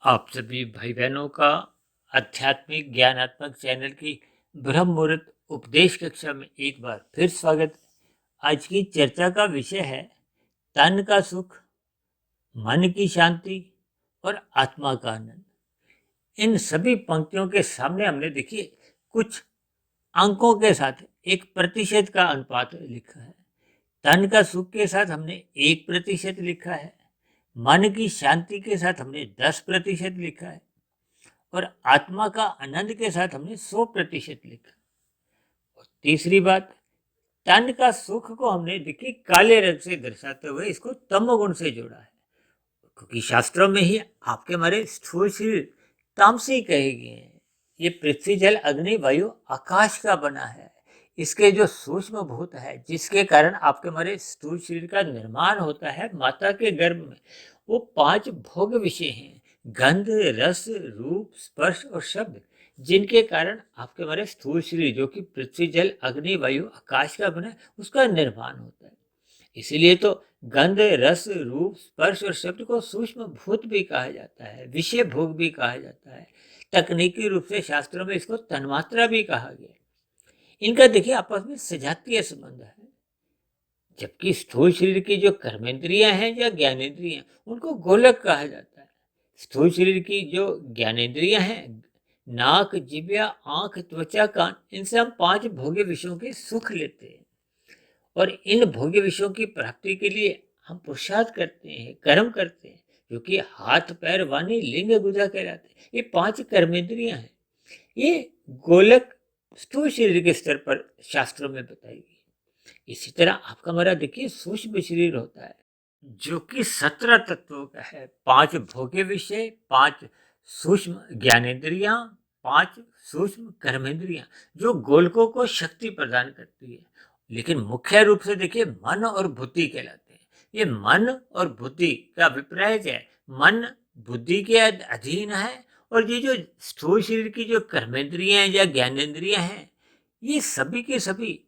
आप सभी भाई बहनों का आध्यात्मिक ज्ञानात्मक चैनल की ब्रह्म मुहूर्त उपदेश कक्षा में एक बार फिर स्वागत है। आज की चर्चा का विषय है तन का सुख, मन की शांति और आत्मा का आनंद। इन सभी पंक्तियों के सामने हमने देखिए कुछ अंकों के साथ एक प्रतिशत का अनुपात लिखा है। तन का सुख के साथ हमने 1% लिखा है, मन की शांति के साथ हमने 10% लिखा है और आत्मा का आनंद के साथ हमने 100% लिखा। और तीसरी बात, तन का सुख को हमने देखिए काले रंग से दर्शाते हुए इसको तमोगुण से जोड़ा है, क्योंकि शास्त्रों में ही आपके हमारे स्थूल शरीर तामसी कहे गए हैं। ये पृथ्वी जल अग्नि वायु आकाश का बना है। इसके जो सूक्ष्म भूत है जिसके कारण आपके हमारे स्थूल शरीर का निर्माण होता है माता के गर्भ में, वो 5 भोग विषय हैं, गंध रस रूप स्पर्श और शब्द, जिनके कारण आपके हमारे स्थूल शरीर जो कि पृथ्वी जल अग्नि वायु आकाश का बना है उसका निर्माण होता है। इसीलिए तो गंध रस रूप स्पर्श और शब्द को सूक्ष्म भूत भी कहा जाता है, विषय भोग भी कहा जाता है। तकनीकी रूप से शास्त्रों में इसको तन्मात्रा भी कहा गया। इनका देखिए आपस में सजातीय संबंध है। जबकि स्थूल शरीर की जो कर्मेंद्रियां हैं या ज्ञानेंद्रियां, उनको गोलक कहा जाता है। स्थूल शरीर की जो ज्ञानेंद्रियां हैं, नाक जिब्या आंख त्वचा कान, इनसे हम 5 भोग्य विषयों के सुख लेते हैं और इन भोग्य विषयों की प्राप्ति के लिए हम पुरुषार्थ करते हैं, कर्म करते हैं, जो कि हाथ पैर वाणी लिंग गुदा कहलाते हैं। ये 5 कर्मेंद्रियां हैं। ये गोलक स्थूल शरीर के स्तर पर शास्त्रों में बताई गई। इसी तरह आपका हमारा देखिए सूक्ष्म शरीर होता है जो कि 17 तत्वों का है। 5 भोग्य विषय, 5 सूक्ष्म ज्ञानेंद्रियां, 5 सूक्ष्म कर्मेंद्रियां, जो गोलकों को शक्ति प्रदान करती है। लेकिन मुख्य रूप से देखिए मन और बुद्धि कहलाते हैं। ये मन और बुद्धि का अभिप्राय क्या है? मन बुद्धि के अधीन है और ये जो स्थूल शरीर की जो कर्मेंद्रियां या ज्ञानेंद्रियां हैं, ये सभी के सभी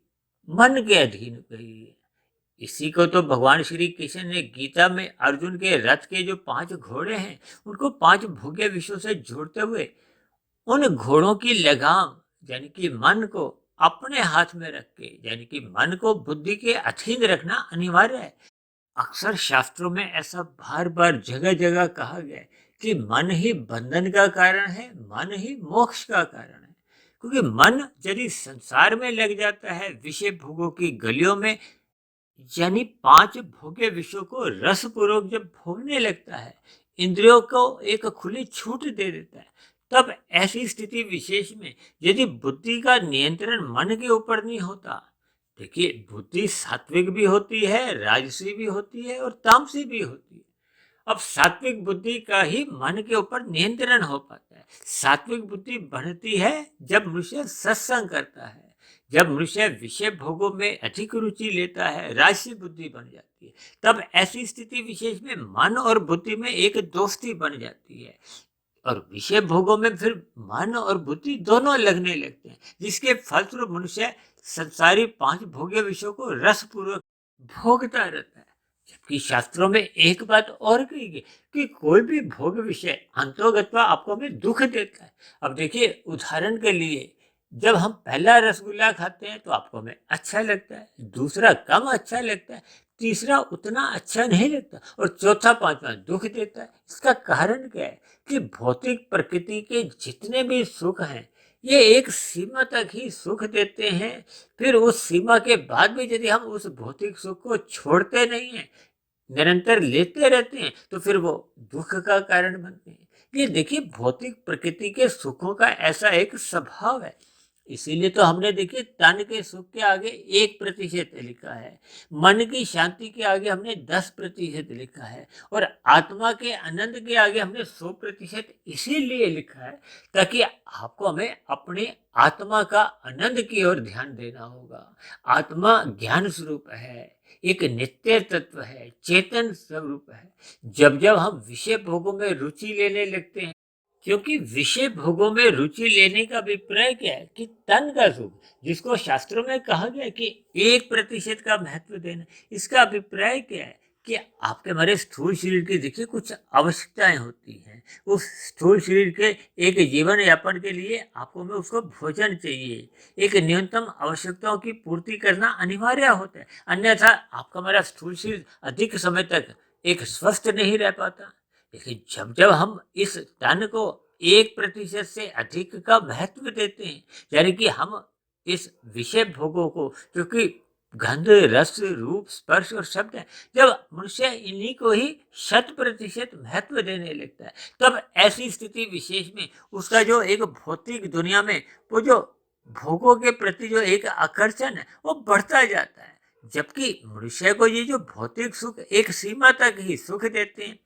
मन के अधीन गई है। इसी को तो भगवान श्री कृष्ण ने गीता में अर्जुन के रथ के जो 5 घोड़े हैं उनको 5 भोग्य विषयों से जोड़ते हुए उन घोड़ों की लगाम यानी कि मन को अपने हाथ में रख के, यानी कि मन को बुद्धि के अधीन रखना अनिवार्य है। अक्सर शास्त्रों में ऐसा बार बार जगह जगह कहा गया है कि मन ही बंधन का कारण है, मन ही मोक्ष का कारण है। क्योंकि मन यदि संसार में लग जाता है विषय भोगों की गलियों में, यानी 5 भोग्य विषयों को रसपूर्वक जब भोगने लगता है, इंद्रियों को एक खुली छूट दे देता है, तब ऐसी स्थिति विशेष में यदि बुद्धि का नियंत्रण मन के ऊपर नहीं होता, देखिए बुद्धि सात्विक भी होती है, राजसी भी होती है और तामसी भी होती है। अब सात्विक बुद्धि का ही मन के ऊपर नियंत्रण हो पाता है। सात्विक बुद्धि बढ़ती है जब मनुष्य सत्संग करता है, जब मनुष्य विषय भोगों में अधिक रुचि लेता है, राजसी बुद्धि बन जाती है। तब ऐसी स्थिति विशेष में मन और बुद्धि में एक दोस्ती बन जाती है और विषय भोगों में फिर मन और बुद्धि दोनों लगने लगते हैं, जिसके फलस्वरूप मनुष्य संसारी 5 भोग्य विषयों को रसपूर्वक भोगता रहता है। जबकि शास्त्रों में एक बात और कही गई कि कोई भी भोग विषय अंतोगत्वा आपको हमें दुख देता है। अब देखिए उदाहरण के लिए, जब हम पहला रसगुल्ला खाते हैं तो आपको हमें अच्छा लगता है, दूसरा कम अच्छा लगता है, तीसरा उतना अच्छा नहीं लगता और चौथा पांचवा दुख देता है। इसका कारण क्या है कि भौतिक प्रकृति के जितने भी सुख हैं ये एक सीमा तक ही सुख देते हैं। फिर उस सीमा के बाद भी यदि हम उस भौतिक सुख को छोड़ते नहीं हैं, निरंतर लेते रहते हैं, तो फिर वो दुख का कारण बनते हैं। ये देखिए भौतिक प्रकृति के सुखों का ऐसा एक स्वभाव है। इसीलिए तो हमने देखिए तन के सुख के आगे 1% लिखा है, मन की शांति के आगे हमने 10% लिखा है और आत्मा के आनंद के आगे हमने 100% इसीलिए लिखा है ताकि आपको हमें अपने आत्मा का आनंद की ओर ध्यान देना होगा। आत्मा ज्ञान स्वरूप है, एक नित्य तत्व है, चेतन स्वरूप है। जब जब हम विषय भोगों में रुचि लेने लगते हैं, क्योंकि विषय भोगों में रुचि लेने का अभिप्राय क्या है कि तन का सुख, जिसको शास्त्रों में कहा गया कि 1% का महत्व देना, इसका अभिप्राय क्या है कि आपके हमारे स्थूल शरीर की देखिए कुछ आवश्यकताएं होती हैं। उस स्थूल शरीर के एक जीवन यापन के लिए आपको में उसको भोजन चाहिए, एक न्यूनतम आवश्यकताओं की पूर्ति करना अनिवार्य होता है, अन्यथा आपका हमारा स्थूल शरीर अधिक समय तक एक स्वस्थ नहीं रह पाता। लेकिन जब जब हम इस तन को 1% से अधिक का महत्व देते हैं, यानी कि हम इस विषय भोगों को, क्योंकि गंध, रस, रूप, स्पर्श और शब्द है, जब मनुष्य इन्हीं को ही 100% महत्व देने लगता है, तब ऐसी स्थिति विशेष में उसका जो एक भौतिक दुनिया में वो जो भोगों के प्रति जो एक आकर्षण है वो बढ़ता जाता है। जबकि मनुष्य को ये जो भौतिक सुख एक सीमा तक ही सुख देते हैं,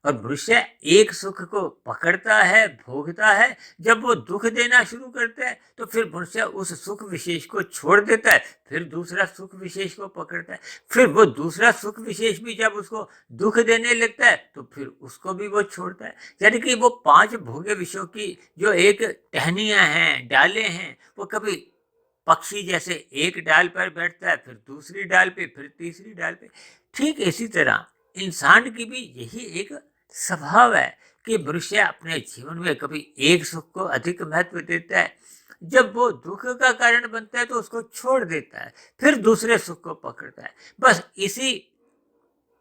और मनुष्य एक सुख को पकड़ता है, भोगता है, जब वो दुख देना शुरू करता है तो फिर मनुष्य उस सुख विशेष को छोड़ देता है, फिर दूसरा सुख विशेष को पकड़ता है, फिर वो दूसरा सुख विशेष भी जब उसको दुख देने लगता है तो फिर उसको भी वो छोड़ता है। यानी कि वो 5 भोग्य विषयों की जो एक टहनियां हैं, डालें हैं, वो कभी पक्षी जैसे एक डाल पर बैठता है, फिर दूसरी डाल पे, फिर तीसरी डाल पे। ठीक इसी तरह इंसान की भी यही एक स्वभाव है कि मनुष्य अपने जीवन में कभी एक सुख को अधिक महत्व देता है, जब वो दुख का कारण बनता है तो उसको छोड़ देता है, फिर दूसरे सुख को पकड़ता है। बस इसी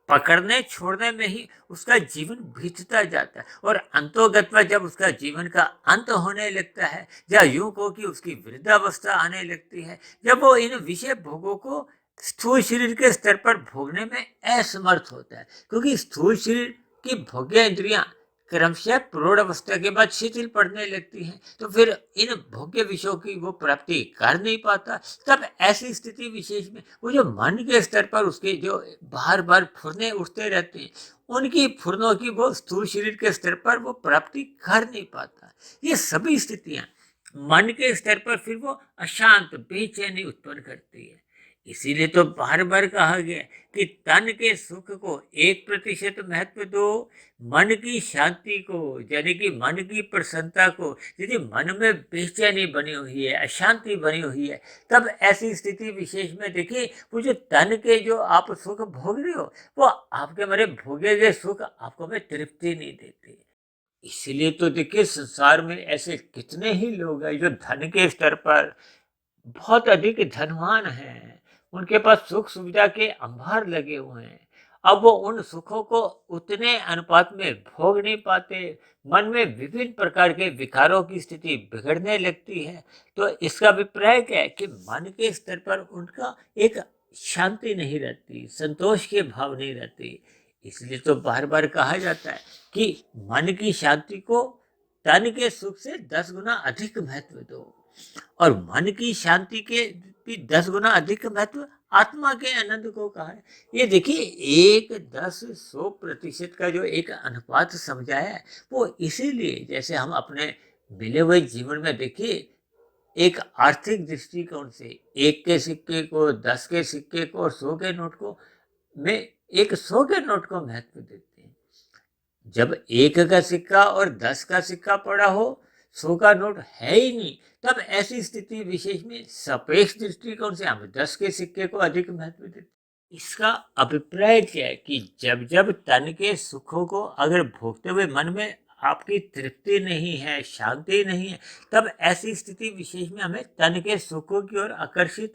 पकड़ने छोड़ने में ही उसका जीवन बीतता जाता है, और अंतोगत्वा जब उसका जीवन का अंत होने लगता है, या यूं को कि उसकी वृद्धावस्था आने लगती है, जब वो इन विषय भोगों को स्थूल शरीर के स्तर पर भोगने में असमर्थ होता है, क्योंकि स्थूल शरीर की भोग्य इंद्रियां क्रमशः प्रौढ़ अवस्था के बाद शिथिल पड़ने लगती हैं, तो फिर इन भोग्य विषयों की वो प्राप्ति कर नहीं पाता। तब ऐसी स्थिति विशेष में वो जो मन के स्तर पर उसके जो बार बार फुरने उठते रहते हैं, उनकी फुरनों की वो स्थूल शरीर के स्तर पर वो प्राप्ति कर नहीं पाता। ये सभी स्थितियां मन के स्तर पर फिर वो अशांत बेचैनी उत्पन्न करती है। इसीलिए तो बार बार कहा गया कि तन के सुख को 1% महत्व दो, मन की शांति को, यानी कि मन की प्रसन्नता को। यदि मन में बेचैनी बनी हुई है, अशांति बनी हुई है, तब ऐसी स्थिति विशेष में देखिए वो जो तन के जो आप सुख भोग रहे हो, वो आपके मेरे भोगे गए सुख आपको में तृप्ति नहीं देते। इसीलिए तो देखिए संसार में ऐसे कितने ही लोग हैं जो धन के स्तर पर बहुत अधिक धनवान हैं, उनके पास सुख सुविधा के अंबार लगे हुए हैं। अब वो उन सुखों को उतने अनुपात में भोग नहीं पाते, मन में विभिन्न प्रकार के विकारों की स्थिति बिगड़ने लगती है। तो इसका अभिप्राय क्या है कि मन के स्तर पर उनका एक शांति नहीं रहती, संतोष के भाव नहीं रहती। इसलिए तो बार बार कहा जाता है कि मन की शांति को तन के सुख से 10 गुना अधिक महत्व दो, और मन की शांति के भी 10 गुना अधिक महत्व आत्मा के आनंद को कहा है। ये देखिए 1, 10, 100% का जो एक अनुपात समझाया है, वो इसीलिए जैसे हम अपने मिले हुए जीवन में देखिए एक आर्थिक दृष्टिकोण से 1 के सिक्के को, 10 के सिक्के को और 100 के नोट को में एक 100 के नोट को महत्व देते हैं। जब 1 का सिक्का और 10 का सिक्का पड़ा हो, 100 का नोट है ही नहीं, तब ऐसी स्थिति विशेष में सापेक्ष दृष्टिकोण से हम 10 के सिक्के को अधिक महत्व देते हैं। इसका अभिप्राय क्या है कि जब जब तन के सुखों को अगर भोगते हुए मन में आपकी तृप्ति नहीं है, शांति नहीं है, तब ऐसी स्थिति विशेष में हमें तन के सुखों की ओर आकर्षित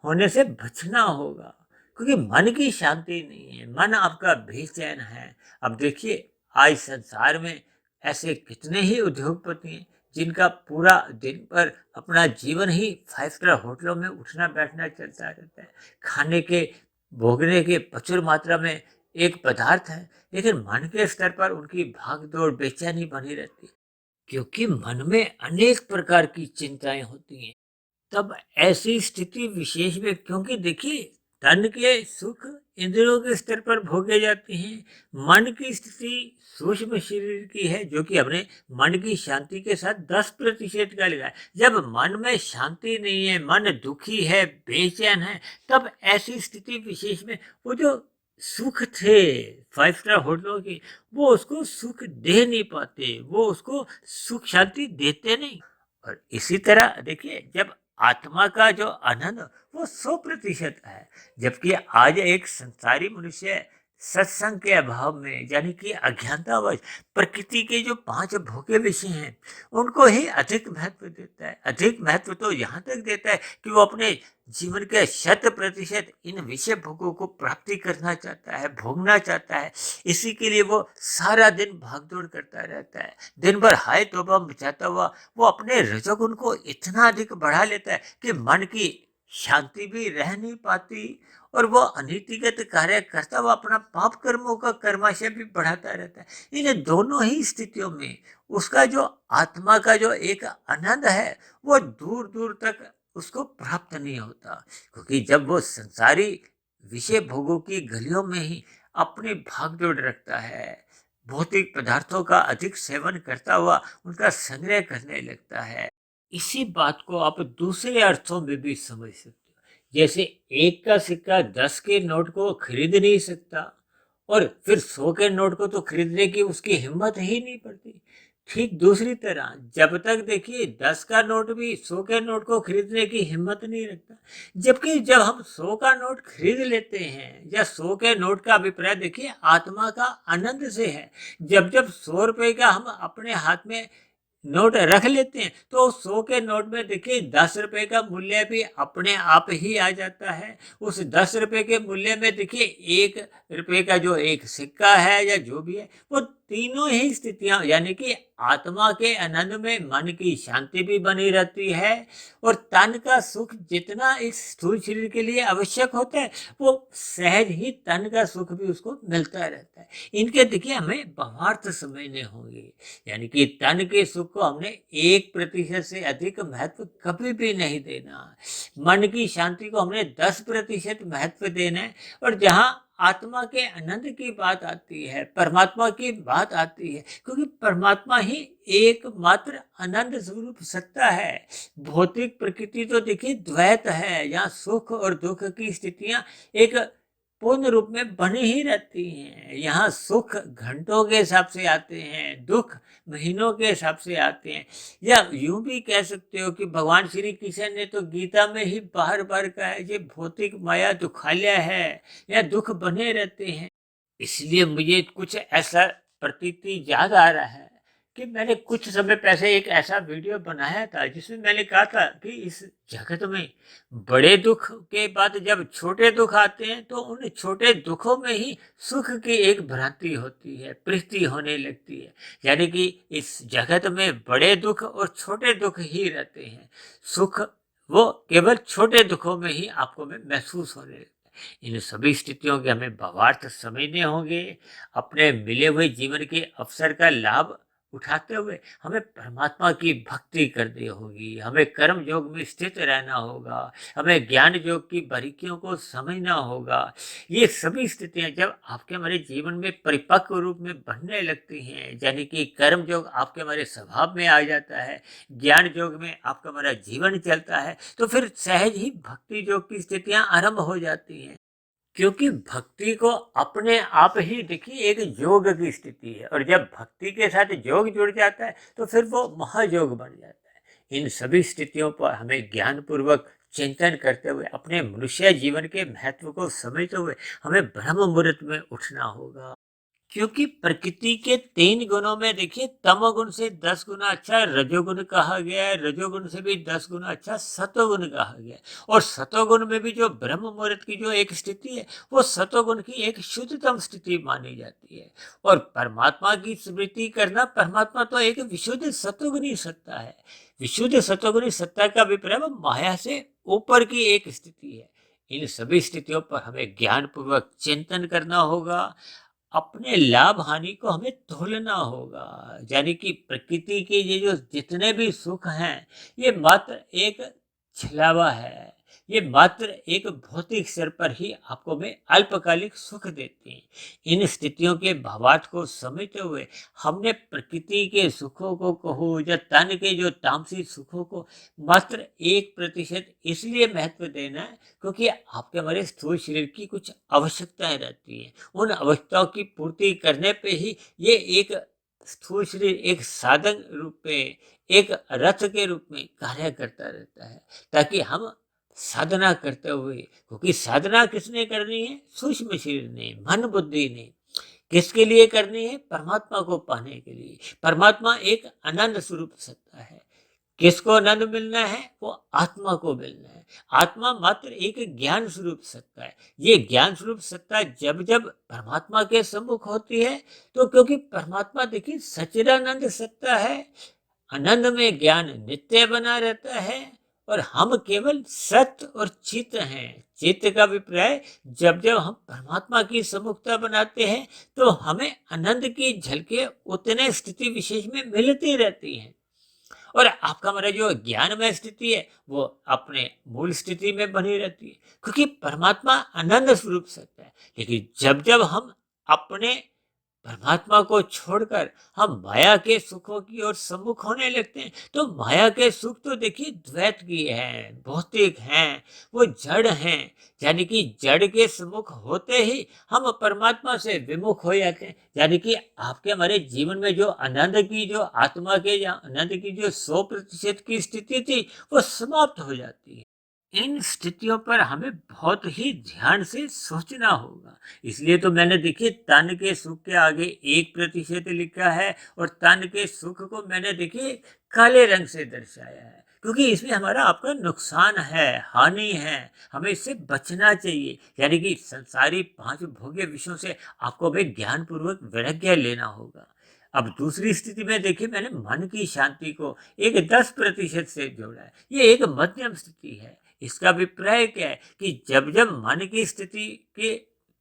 होने से बचना होगा, क्योंकि मन की शांति नहीं है, मन आपका बेचैन है। अब देखिए आज संसार में ऐसे कितने ही उद्योगपति हैं जिनका पूरा दिन पर अपना जीवन ही 5 स्टार होटलों में उठना बैठना चलता रहता है। खाने के भोगने के प्रचुर मात्रा में एक पदार्थ है, लेकिन मन के स्तर पर उनकी भागदौड़ बेचैनी बनी रहती है, क्योंकि मन में अनेक प्रकार की चिंताएं होती हैं। तब ऐसी स्थिति विशेष में, क्योंकि देखिए तन के सुख इंद्रियों के स्तर पर भोगे जाते हैं, मन की स्थिति सूक्ष्म शरीर की है जो कि हमने मन की शांति के साथ 10% का लिखा है। जब मन में शांति नहीं है, मन दुखी है, बेचैन है, तब ऐसी स्थिति विशेष में वो जो सुख थे 5 स्टार होटलों की, वो उसको सुख दे नहीं पाते, वो उसको सुख शांति देते नहीं। और इसी तरह देखिए जब आत्मा का जो आनंद वो 100% है, जबकि आज एक संसारी मनुष्य सत्संग के अभाव में, यानी कि अज्ञानतावश प्रकृति के जो 5 भोग्य विषय हैं उनको ही अधिक महत्व देता है। अधिक महत्व तो यहाँ तक देता है कि वो अपने जीवन के 100% इन विषय भोगों को प्राप्ति करना चाहता है, भोगना चाहता है। इसी के लिए वो सारा दिन भागदौड़ करता रहता है। दिन भर हाय तौबा मचाता हुआ वो अपने रजोगुण को इतना अधिक बढ़ा लेता है कि मन की शांति भी रह नहीं पाती और वो अनीतिगत कार्य करता हुआ अपना पाप कर्मों का कर्माशय भी बढ़ाता रहता है। इन दोनों ही स्थितियों में उसका जो आत्मा का जो एक आनंद है वो दूर दूर तक उसको प्राप्त नहीं होता, क्योंकि जब वो संसारी विषय भोगों की गलियों में ही अपनी भागदौड़ रखता है, भौतिक पदार्थों का अधिक सेवन करता हुआ उनका संग्रह करने लगता है। इसी बात को आप दूसरे अर्थों में भी समझ सकते हो। जैसे एक का सिक्का 10 के नोट को खरीद नहीं सकता और फिर 100 के नोट को तो खरीदने की उसकी हिम्मत ही नहीं पड़ती। ठीक दूसरी तरह जब तक देखिए 10 का नोट भी 100 के नोट को खरीदने की हिम्मत नहीं रखता, जबकि जब हम 100 का नोट खरीद लेते हैं या 100 के नोट का अभिप्राय देखिए आत्मा का आनंद से है। जब जब 100 रुपए का हम अपने हाथ में नोट रख लेते हैं तो 100 के नोट में देखिए 10 रुपए का मूल्य भी अपने आप ही आ जाता है। उस 10 रुपए के मूल्य में देखिए 1 रुपए का जो एक सिक्का है या जो भी है वो तीनों ही स्थितियां, यानी कि आत्मा के आनंद में मन की शांति भी बनी रहती है और तन का सुख जितना इस स्थूल शरीर के लिए आवश्यक होता है वो सहज ही तन का सुख भी उसको मिलता रहता है। इनके देखिए हमें भावार्थ समझने होंगे, यानी कि तन के सुख को हमने 1% से अधिक महत्व कभी भी नहीं देना। मन की शांति को हमने 10% महत्व देना है। और जहाँ आत्मा के आनंद की बात आती है, परमात्मा की बात आती है, क्योंकि परमात्मा ही एकमात्र आनंद स्वरूप सत्ता है। भौतिक प्रकृति तो देखिए द्वैत है, यहाँ सुख और दुख की स्थितियां एक पूर्ण रूप में बनी ही रहती हैं। यहाँ सुख घंटों के हिसाब से आते हैं, दुख महीनों के हिसाब से आते हैं। या यूं भी कह सकते हो कि भगवान श्री कृष्ण ने तो गीता में ही बार बार कहा है कि भौतिक माया दुखालय है या दुख बने रहते हैं। इसलिए मुझे कुछ ऐसा प्रतीति याद आ रहा है कि मैंने कुछ समय पहले एक ऐसा वीडियो बनाया था जिसमें मैंने कहा था कि इस जगत में बड़े दुख के बाद जब छोटे दुख आते हैं तो उन छोटे दुखों में ही सुख की एक भ्रांति होती है, प्रीति होने लगती है। यानी कि इस जगत में बड़े दुख और छोटे दुख ही रहते हैं, सुख वो केवल छोटे दुखों में ही आपको में महसूस होने लगता है। इन सभी स्थितियों के हमें भावार्थ समझने होंगे। अपने मिले हुए जीवन के अवसर का लाभ उठाते हुए हमें परमात्मा की भक्ति करनी होगी, हमें कर्म योग में स्थित रहना होगा, हमें ज्ञान योग की बारीकियों को समझना होगा। ये सभी स्थितियां जब आपके हमारे जीवन में परिपक्व रूप में बनने लगती हैं, यानी कि कर्म योग आपके हमारे स्वभाव में आ जाता है, ज्ञान योग में आपका हमारा जीवन चलता है, तो फिर सहज ही भक्ति योग की स्थितियां आरंभ हो जाती हैं। क्योंकि भक्ति को अपने आप ही देखिए एक योग की स्थिति है और जब भक्ति के साथ योग जुड़ जाता है तो फिर वो महायोग बन जाता है। इन सभी स्थितियों पर हमें ज्ञान पूर्वक चिंतन करते हुए अपने मनुष्य जीवन के महत्व को समझते हुए हमें ब्रह्म मुहूर्त में उठना होगा। क्योंकि प्रकृति के 3 गुणों में देखिए तमोगुण से 10 गुना अच्छा रजोगुण कहा गया है, रजोगुण से भी 10 गुना अच्छा सतोगुण कहा गया है। और सतोगुण में भी जो ब्रह्म मुहूर्त की जो एक स्थिति है वो सतोगुण की एक शुद्धतम स्थिति मानी जाती है। और परमात्मा की स्मृति करना, परमात्मा तो एक विशुद्ध सतोगुणी सत्ता है। विशुद्ध सतोगुणी सत्ता का अभिप्राय माया से ऊपर की एक स्थिति है। इन सभी स्थितियों पर हमें ज्ञान पूर्वक चिंतन करना होगा, अपने लाभ हानि को हमें तोलना होगा। यानी कि प्रकृति के ये जो जितने भी सुख हैं ये मात्र एक छलावा है, ये मात्र एक भौतिक स्तर पर ही आपको में अल्पकालिक सुख देते हैं। इन स्थितियों के भावार्थ को समझते हुए हमने प्रकृति के सुखों को कहो या तन के जो तामसिक सुखों को मात्र 1% इसलिए महत्व देना है क्योंकि आपके हमारे स्थूल शरीर की कुछ आवश्यकताएं रहती हैं। उन आवश्यकताओं की पूर्ति करने पे ही ये एक स्थूल शरीर एक साधन रूप में, एक रथ के रूप में कार्य करता रहता है, ताकि हम साधना करते हुए, क्योंकि साधना किसने करनी है? सूक्ष्म शरीर ने, मन बुद्धि ने। किसके लिए करनी है? परमात्मा को पाने के लिए। परमात्मा एक आनंद स्वरूप सत्ता है। किसको आनंद मिलना है? वो आत्मा को मिलना है। आत्मा मात्र एक ज्ञान स्वरूप सत्ता है। ये ज्ञान स्वरूप सत्ता जब जब परमात्मा के सम्मुख होती है, तो क्योंकि परमात्मा देखिए सच्चिदानंद सत्ता है, आनंद में ज्ञान नित्य बना रहता है, और हम केवल सत्य और चित्त हैं। चित्त का अभिप्राय, जब जब हम परमात्मा की सम्मुखता बनाते हैं, तो हमें आनंद की झलकें उतने स्थिति विशेष में मिलती रहती हैं, और आपका हमारा जो ज्ञानमय स्थिति है वो अपने मूल स्थिति में बनी रहती है, क्योंकि परमात्मा आनंद स्वरूप सत्य है। लेकिन जब जब हम अपने परमात्मा को छोड़कर हम माया के सुखों की ओर सम्मुख होने लगते हैं, तो माया के सुख तो देखिए द्वैत की है, भौतिक हैं, वो जड़ हैं। यानी कि जड़ के सम्मुख होते ही हम परमात्मा से विमुख हो जाते हैं। यानी कि आपके हमारे जीवन में जो आनंद की, जो आत्मा के या आनंद की जो 100% की स्थिति थी, वो समाप्त हो जाती है। इन स्थितियों पर हमें बहुत ही ध्यान से सोचना होगा। इसलिए तो मैंने देखिए तन के सुख के आगे 1% लिखा है, और तन के सुख को मैंने देखिए काले रंग से दर्शाया है, क्योंकि इसमें हमारा आपका नुकसान है, हानि है। हमें इससे बचना चाहिए। यानी कि संसारी 5 भोग्य विषयों से आपको हमें ज्ञान पूर्वक वैराग्य लेना होगा। अब दूसरी स्थिति में देखिए मैंने मन की शांति को एक 10% से जोड़ा है। ये एक मध्यम स्थिति है। इसका अभिप्राय क्या है कि जब जब मन की स्थिति की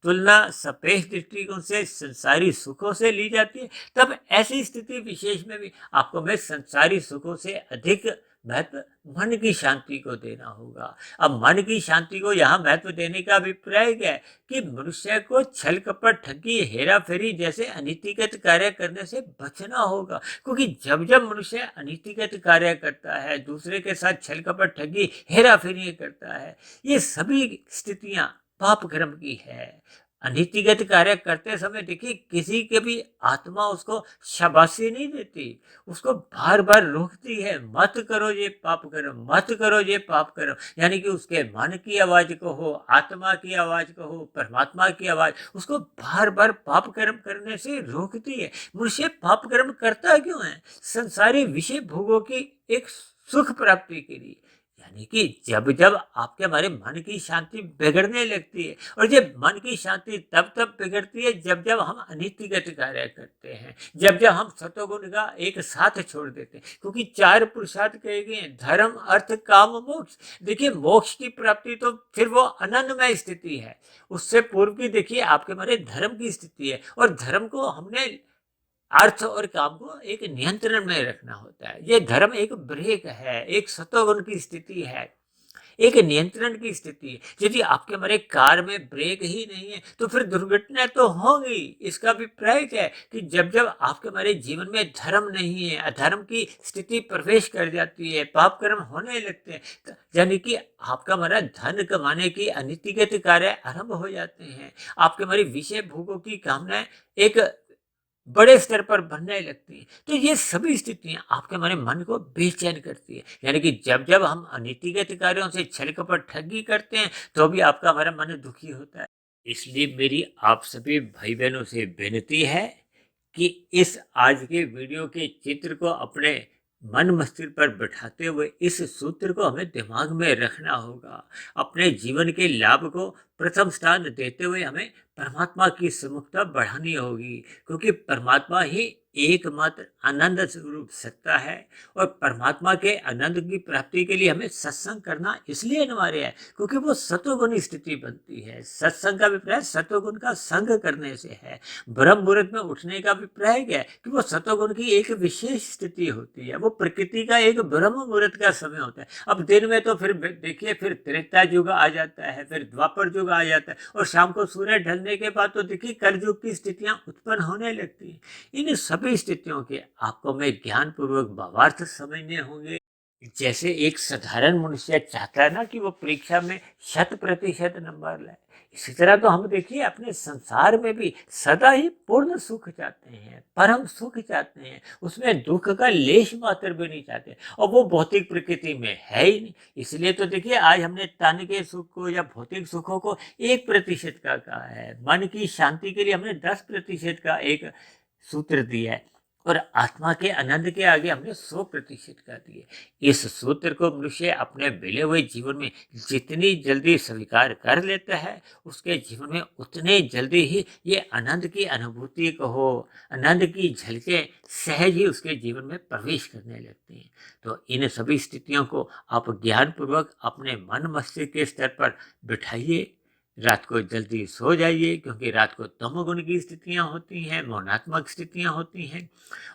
तुलना सापेक्ष दृष्टिकोण से संसारी सुखों से ली जाती है, तब ऐसी स्थिति विशेष में भी आपको मैं संसारी सुखों से अधिक महत्व मन की शांति को देना होगा। अब मन की शांति को यहाँ महत्व देने का अभिप्राय क्या है कि मनुष्य को छल कपट, ठगी, हेरा फेरी जैसे अनीतिगत कार्य करने से बचना होगा, क्योंकि जब जब मनुष्य अनीतिगत कार्य करता है, दूसरे के साथ छल कपट, ठगी, हेरा फेरी करता है, ये सभी स्थितियां पाप कर्म की है। अनीतिगत कार्य करते समय देखिए किसी के भी आत्मा उसको शाबाशी नहीं देती, उसको बार बार रोकती है, मत करो ये पाप कर्म, मत करो ये पाप कर्म। यानी कि उसके मन की आवाज को हो, आत्मा की आवाज को हो, परमात्मा की आवाज, उसको बार बार पाप कर्म करने से रोकती है। मनुष्य पाप कर्म करता क्यों है? संसारी विषय भोगों की एक सुख प्राप्ति के लिए। यानी कि जब जब आपके हमारे मन की शांति बिगड़ने लगती है, और जब मन की शांति तब तब बिगड़ती है जब जब हम अनीतिगत कार्य करते हैं, जब जब हम सतोगुण का एक साथ छोड़ देते हैं। क्योंकि 4 पुरुषार्थ कहे गए हैं, धर्म, अर्थ, काम, मोक्ष। देखिए मोक्ष की प्राप्ति तो फिर वो आनंदमय स्थिति है। उससे पूर्व की देखिए आपके हमारे धर्म की स्थिति है, और धर्म को हमने अर्थ और काम को एक नियंत्रण में रखना होता है। ये धर्म एक ब्रेक है, एक सतोगुण की स्थिति है, एक नियंत्रण की स्थिति है। यदि आपके हमारे कार में ब्रेक ही नहीं है, तो फिर दुर्घटना तो होगी। इसका अभिप्राय क्या है कि जब जब आपके हमारे जीवन में धर्म नहीं है, अधर्म की स्थिति प्रवेश कर जाती है, पाप कर्म होने लगते हैं, यानी कि आपका हमारा धन कमाने की अनीतिगत कार्य आरंभ हो जाते हैं। आपके हमारी विषय भोगों की कामनाएं एक बड़े स्तर पर बनने लगती है। तो ये सभी स्थितियां आपके हमारे मन को बेचैन करती है। यानी कि जब जब हम अनीतिगत कार्यों से छल कपट, ठगी करते हैं, तो भी आपका हमारा मन दुखी होता है। इसलिए मेरी आप सभी भाई बहनों से विनती है कि इस आज के वीडियो के चित्र को अपने मन मस्तिष्क पर बैठाते हुए इस सूत्र को हमें दिमाग में रखना होगा। अपने जीवन के लाभ को प्रथम स्थान देते हुए हमें परमात्मा की सम्मुखता बढ़ानी होगी, क्योंकि परमात्मा ही एकमात्र आनंद स्वरूप सत्ता है, और परमात्मा के आनंद की प्राप्ति के लिए हमें सत्संग करना इसलिए अनिवार्य है क्योंकि वो सतोगुणी स्थिति बनती है। सत्संग का अभिप्राय सतोगुण का संग करने से है। ब्रह्म मुहूर्त में उठने का अभिप्राय क्या है कि वो सतोगुण की एक विशेष स्थिति होती है, वो प्रकृति का एक ब्रह्म मुहूर्त का समय होता है। अब दिन में तो फिर देखिए फिर त्रेता युग आ जाता है, फिर द्वापर युग आ जाता है, और शाम को सूर्य ढलने के बाद तो देखिए कलयुग की स्थितियां उत्पन्न होने लगती हैं। इन सभी स्थितियों के आपको मैं ज्ञान पूर्वक भावार्थ समझने होंगे। जैसे एक साधारण मनुष्य चाहता है ना कि वो परीक्षा में 100% नंबर लाए, इसी तरह तो हम देखिए अपने संसार में भी सदा ही पूर्ण सुख चाहते हैं, परम सुख चाहते हैं, उसमें दुख का लेश मात्र भी नहीं चाहते, और वो भौतिक प्रकृति में है ही नहीं। इसलिए तो देखिए आज हमने तन के सुख को या भौतिक सुखों को 1% का कहा है, मन की शांति के लिए हमने 10% का एक सूत्र दिया है, और आत्मा के आनंद के आगे हमने 100% का दिए। इस सूत्र को मनुष्य अपने मिले हुए जीवन में जितनी जल्दी स्वीकार कर लेता है, उसके जीवन में उतने जल्दी ही ये आनंद की अनुभूति कहो, आनंद की झलकें सहज ही उसके जीवन में प्रवेश करने लगती हैं। तो इन सभी स्थितियों को आप ज्ञानपूर्वक अपने मन मस्तिष्क के स्तर पर बिठाइए। रात को जल्दी सो जाइए, क्योंकि रात को तमोगुण की स्थितियां होती हैं, मौनात्मक स्थितियां होती हैं,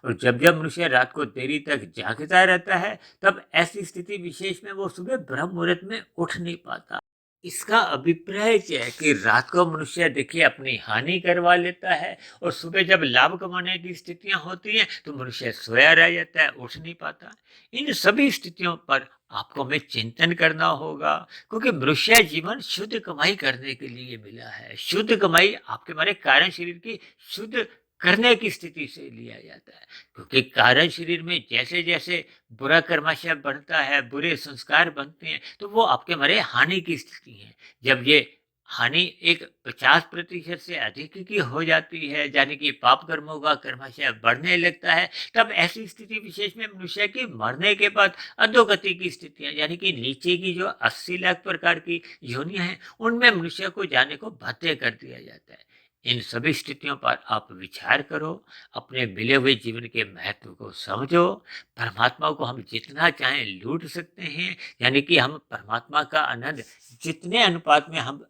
और जब जब मनुष्य रात को देरी तक जागता रहता है, तब ऐसी स्थिति विशेष में वो सुबह ब्रह्म मुहूर्त में उठ नहीं पाता। इसका अभिप्राय क्या है कि रात को मनुष्य देखिए अपनी हानि करवा लेता है, और सुबह जब लाभ कमाने की स्थितियां होती हैं तो मनुष्य सोया रह जाता है, उठ नहीं पाता। इन सभी स्थितियों पर आपको हमें चिंतन करना होगा, क्योंकि मनुष्य जीवन शुद्ध कमाई करने के लिए मिला है। शुद्ध कमाई आपके हमारे कारण शरीर की शुद्ध करने की स्थिति से लिया जाता है, क्योंकि कारण शरीर में जैसे जैसे बुरा कर्माशय बढ़ता है, बुरे संस्कार बनते हैं, तो वो आपके हमारे हानि की स्थिति है। जब ये हानि एक 50% से अधिक की हो जाती है, यानी कि पाप कर्मों का कर्माशय बढ़ने लगता है, तब ऐसी स्थिति विशेष में मनुष्य की मरने के बाद अधोगति की स्थितियां, यानी कि नीचे की जो 80 लाख प्रकार की योनियां हैं, उनमें मनुष्य को जाने को बाध्य कर दिया जाता है। इन सभी स्थितियों पर आप विचार करो, अपने मिले हुए जीवन के महत्व को समझो। परमात्मा को हम जितना चाहें लूट सकते हैं, यानी कि हम परमात्मा का आनंद जितने अनुपात में हम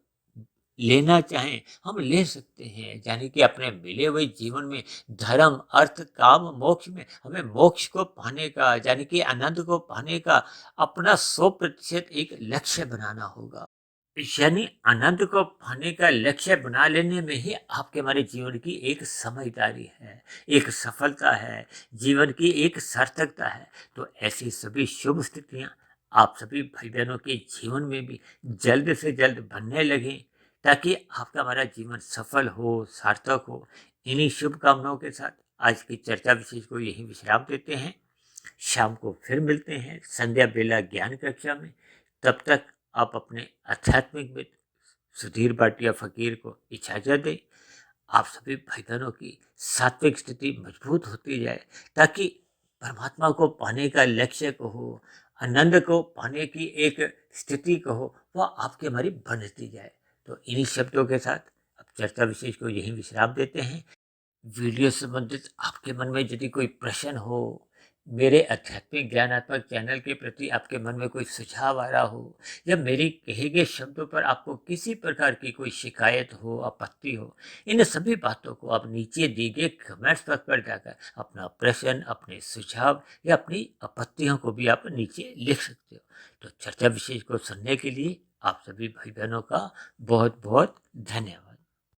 लेना चाहें हम ले सकते हैं, यानी कि अपने मिले हुए जीवन में धर्म अर्थ काम मोक्ष में हमें मोक्ष को पाने का, यानी कि आनंद को पाने का अपना 100% एक लक्ष्य बनाना होगा। यानी आनंद को पाने का लक्ष्य बना लेने में ही आपके हमारे जीवन की एक समझदारी है, एक सफलता है, जीवन की एक सार्थकता है। तो ऐसी सभी शुभ स्थितियां आप सभी भाई बहनों के जीवन में भी जल्द से जल्द बनने लगें, ताकि आपका हमारा जीवन सफल हो, सार्थक हो। इन्हीं शुभकामनाओं के साथ आज की चर्चा विशेष को यही विश्राम देते हैं। शाम को फिर मिलते हैं संध्या बेला ज्ञान कक्षा में। तब तक आप अपने आध्यात्मिक मित्र सुधीर भाटिया फकीर को इजाजत दें। आप सभी भाई बहनों की सात्विक स्थिति मजबूत होती जाए, ताकि परमात्मा को पाने का लक्ष्य कहो, आनंद को पाने की एक स्थिति कहो, वह आपके हमारी बनती जाए। तो इन्हीं शब्दों के साथ अब चर्चा विशेष को यही विश्राम देते हैं। वीडियो संबंधित आपके मन में यदि कोई प्रश्न हो, मेरे आध्यात्मिक ज्ञानात्मक चैनल के प्रति आपके मन में कोई सुझाव आ रहा हो, या मेरी कहे गए शब्दों पर आपको किसी प्रकार की कोई शिकायत हो, आपत्ति हो, इन सभी बातों को आप नीचे दिए गए कमेंट्स बॉक्स पर जाकर अपना प्रश्न, अपने सुझाव या अपनी आपत्तियों को भी आप नीचे लिख सकते हो। तो चर्चा विशेष को सुनने के लिए आप सभी भाई बहनों का बहुत बहुत धन्यवाद।